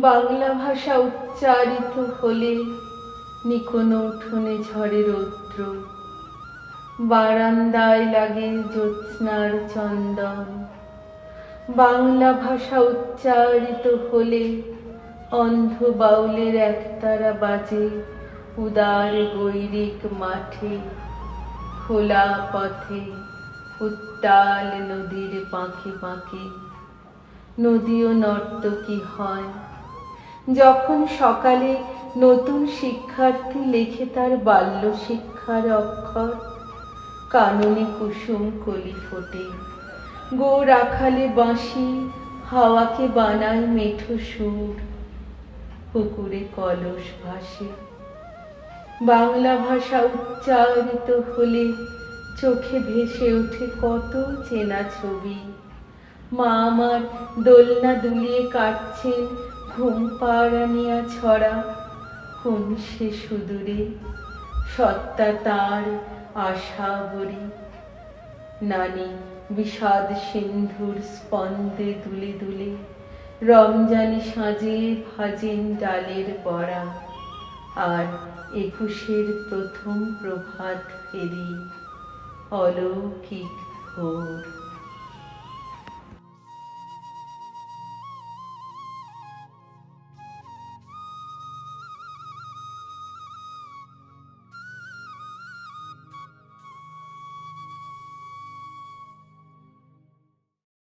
বাংলা ভাষা উচ্চারিত হলে নিকোনো উঠোনে ঝরে রৌদ্র, বারান্দায় লাগে জ্যোৎস্নার চন্দন। বাংলা ভাষা উচ্চারিত হলে অন্ধ বাউলের একতারা বাজে উদার গৈরিক মাঠে, খোলা পথে, উত্তাল নদীর বাঁকে বাঁকে। নদীও নর্তকী হয় যখন সকালে নতুন শিক্ষার্থী লেখে তার বাল্য শিক্ষার অক্ষর। কাননে কুসুম কলি ফোটে, গো রাখালে বাঁশি হাওয়াকে বানায় মেঠো সুর, পুকুরে কলস ভাসে। বাংলা ভাষা উচ্চারিত হলে চোখে ভেসে ওঠে কত চেনা ছবি। মা আমার দোলনা দুলিয়ে কাটছেন ঘুম পাড়ানিয়া ছড়া, কোন সে সুদূরে সত্তা তার আশা বরি। নানি বিষাদ সিন্ধুর স্পন্দে দুলে দুলে রমজানি সাজে ভাজেন ডালের বড়া, আর ২১-এর প্রথম প্রভাত ফেরি অলৌকিক ভোর।